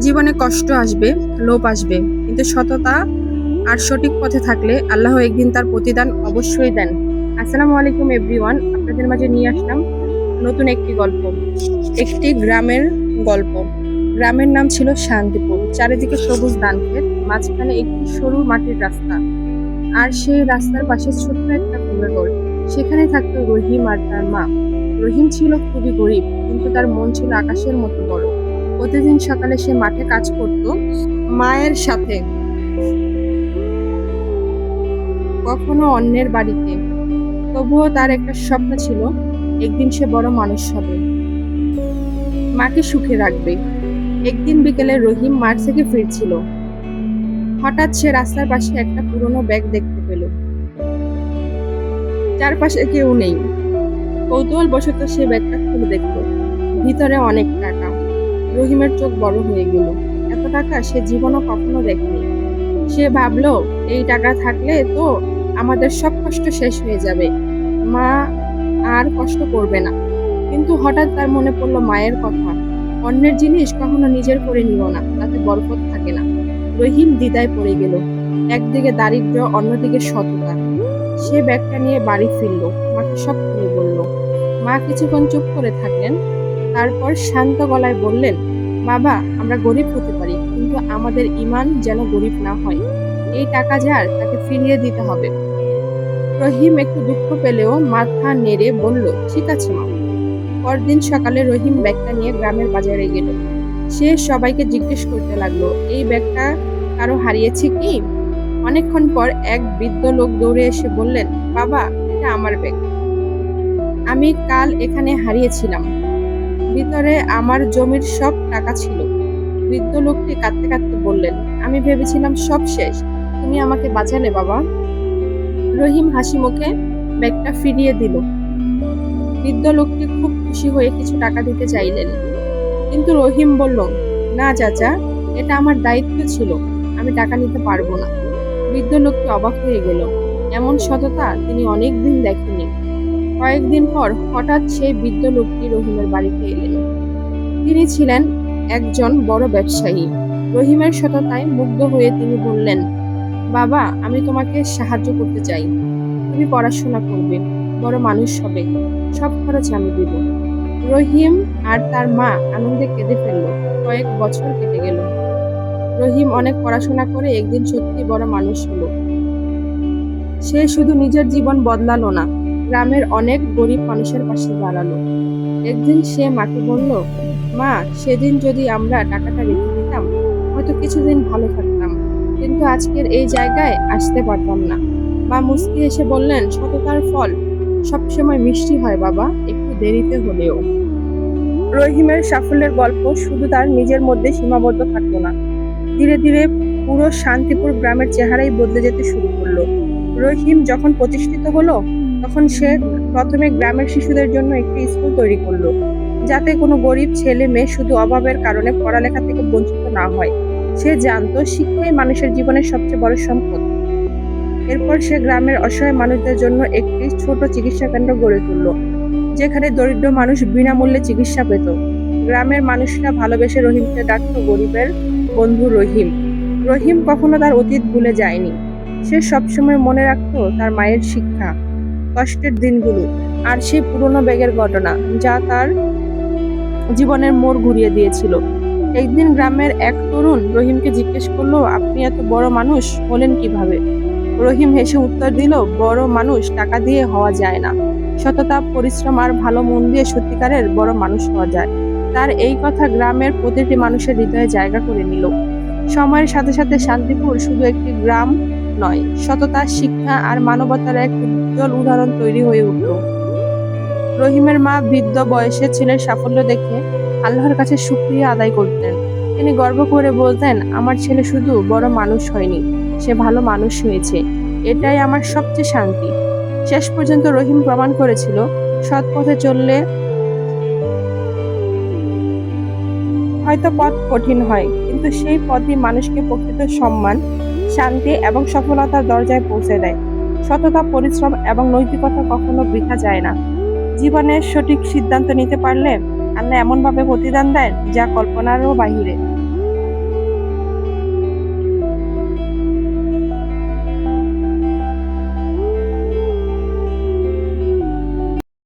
জীবনে কষ্ট আসবে, লোভ আসবে, কিন্তু সততা আর সঠিক পথে থাকলে আল্লাহ একদিন তার প্রতিদান অবশ্যই দেন। আসসালামু আলাইকুম এভরিওয়ান, আপনাদের মাঝে নিয়ে আসলাম নতুন একটি গল্প। একটি গ্রামের গল্প। গ্রামের নাম ছিল শান্তিপুর। চারিদিকে সবুজ ধানক্ষেত, মাঝখানে একটি সরু মাটির রাস্তা, আর সেই রাস্তার পাশে ছোট্ট একটা কুঁড়ে ঘর। সেখানে থাকতো রহিম আর তার মা। রহিম ছিল খুবই গরিব, কিন্তু তার মন ছিল আকাশের মতো বড়। প্রতিদিন সকালে সে মাঠে কাজ করত মায়ের সাথে, কখনো অন্যের বাড়িতে। তবুও তার একটা স্বপ্ন ছিল, একদিন সে বড় মানুষ হবে, মাকে সুখে রাখবে। একদিন বিকেলে রহিম মাঠ থেকে ফিরছিল। হঠাৎ সে রাস্তার পাশে একটা পুরনো ব্যাগ দেখতে পেল। চারপাশে কেউ নেই। কৌতূহল বশত সে ব্যাগটা খুলে দেখল। ভিতরে অনেক টাকা। রহিমের চোখ বড় হয়ে গেল। এত টাকা সে জীবনও কখনো দেখেনি। সে ভাবলো, এই টাকা থাকলে তো আমাদের সব কষ্ট শেষ হয়ে যাবে, মা আর কষ্ট করবে না। কিন্তু হঠাৎ তার মনে পড়লো মায়ের কথা, অন্যের জিনিস কখনো নিজের করে নিও না, তাতে বরকত থাকে না। রহিম দ্বিধায় পড়ে গেল। একদিকে দারিদ্র্য, অন্যদিকে সততা। সে ব্যাগটা নিয়ে বাড়ি ফিরল, মাকে সব খুলে বলল। মা কিছুক্ষণ চুপ করে থাকলেন, তারপর শান্ত গলায় বললেন, বাবা, আমরা গরিব হতে পারি, কিন্তু আমাদের ঈমান যেন গরিব না হয়। এই টাকা যার, তাকে ফিরিয়ে দিতে হবে। রহিম একটু দুঃখ পেলেও মাথা নেড়ে বলল, ঠিক আছে মা। পরদিন সকালে রহিম ব্যাগটা নিয়ে গ্রামের বাজারে গেল। সে সবাইকে জিজ্ঞেস করতে লাগলো, এই ব্যাগটা কারো হারিয়েছে কি? অনেকক্ষণ পর এক বৃদ্ধ লোক দৌড়ে এসে বললেন, বাবা, এটা আমার ব্যাগ। আমি কাল এখানে হারিয়েছিলাম। ভিতরে আমার জমির সব টাকা ছিল। বৃদ্ধ লোকটি কাঁদতে কাঁদতে বললেন, আমি ভেবেছিলাম সব শেষ, তুমি আমাকে বাঁচালে বাবা। রহিম হাসি মুখে ব্যাগটা ফিরিয়ে দিল। বৃদ্ধ লোকটি খুব খুশি হয়ে কিছু টাকা দিতে চাইলেন, কিন্তু রহিম বলল, না চাচা, এটা আমার দায়িত্ব ছিল, আমি টাকা নিতে পারবো না। বৃদ্ধ লোকটি অবাক হয়ে গেল। এমন সততা তিনি অনেক দিন দেখেনি। কয়েকদিন পর হঠাৎ সেই বৃদ্ধ লোকটি রহিমের বাড়িতে এলেন। তিনি ছিলেন একজন বড় ব্যবসায়ী। রহিমের সততায় মুগ্ধ হয়ে তিনি বললেন, বাবা, আমি তোমাকে সাহায্য করতে চাই। তুমি পড়াশোনা করবে, বড় মানুষ হবে, সব খরচ আমি দেব। রহিম আর তার মা আনন্দে কেঁদে ফেলল। কয়েক বছর কেটে গেল। রহিম অনেক পড়াশোনা করে একদিন সত্যি বড় মানুষ হলো। সে শুধু নিজের জীবন বদলালো না, গ্রামের অনেক গরিব মানুষের পাশে দাঁড়ালো। একদিন সে মাকে বলল, মা, সেদিন যদি আমরা টাকাটা রেখে দিতাম, হয়তো কিছুদিন ভালো থাকতাম, কিন্তু আজকের এই জায়গায় আসতে পারতাম না। মা মুচকি এসে বললেন, সততার ফল সবসময় মিষ্টি হয় বাবা, একটু দেরিতে হলেও। রহিমের সাফল্যের গল্প শুধু তার নিজের মধ্যে সীমাবদ্ধ থাকলো না, ধীরে ধীরে পুরো শান্তিপুর গ্রামের চেহারাই বদলে যেতে শুরু করলো। রহিম যখন প্রতিষ্ঠিত হলো, তখন সে প্রথমে গ্রামের শিশুদের জন্য একটি স্কুল তৈরি করলো, যাতে কোনো গরিব ছেলে মেয়ে শুধু অভাবের কারণে পড়ালেখা থেকে বঞ্চিত না হয়। সে জানতো শিক্ষাই মানুষের জীবনের সবচেয়ে বড় সম্পদ। এরপর সে গ্রামের অসহায় মানুষদের জন্য একটি ছোট চিকিৎসা কেন্দ্র গড়ে তুলল, যেখানে দরিদ্র মানুষ বিনামূল্যে চিকিৎসা পেত। গ্রামের মানুষরা ভালোবেসে রহিমকে ডাকতো গরিবের বন্ধু রহিম। রহিম কখনো তার অতীত ভুলে যায়নি। সে সবসময় মনে রাখতো তার মায়ের শিক্ষা, কষ্টের দিনগুলো, আর সেই পুরনো ব্যাগের ঘটনা, যা তার জীবনের মোড় ঘুরিয়ে দিয়েছিল। একদিন গ্রামের এক তরুণ রহিমকে জিজ্ঞেস করলো, আপনি এত বড় মানুষ হলেন কিভাবে? রহিম হেসে উত্তর দিল, বড় মানুষ টাকা দিয়ে হওয়া যায় না, সততা, পরিশ্রম আর ভালো মন দিয়ে সত্যিকারের বড় মানুষ হওয়া যায়। তার এই কথা গ্রামের প্রতিটি মানুষের হৃদয়ে জায়গা করে নিল। সময়ের সাথে সাথে শান্তিপুর শুধু একটি গ্রাম নয়, সততা, শিক্ষা আর মানবতার এক উজ্জ্বল উদাহরণ তৈরি হয়ে উঠল। রহিমের মা বৃদ্ধ বয়সে ছেলের সাফল্য দেখে আল্লাহর কাছে শুকরিয়া আদায় করতেন। তিনি গর্ব করে বলতেন, আমার ছেলে শুধু বড় মানুষ হয়নি, সে ভালো মানুষ হয়েছে, এটাই আমার সবচেয়ে শান্তি। শেষ পর্যন্ত রহিম প্রমাণ করেছিল, সৎ পথে চললে হয়তো পথ কঠিন হয়, কিন্তু সেই পথই মানুষকে প্রকৃত সম্মান, শান্তি এবং সফলতার দরজায় পৌঁছে দেয়। সততা, পরিশ্রম এবং নৈতিকতা কখনো বৃথা যায় না। জীবনের সঠিক সিদ্ধান্ত নিতে পারলে আল্লাহ এমনভাবে প্রতিদান দেন, যা কল্পনারও বাহিরে।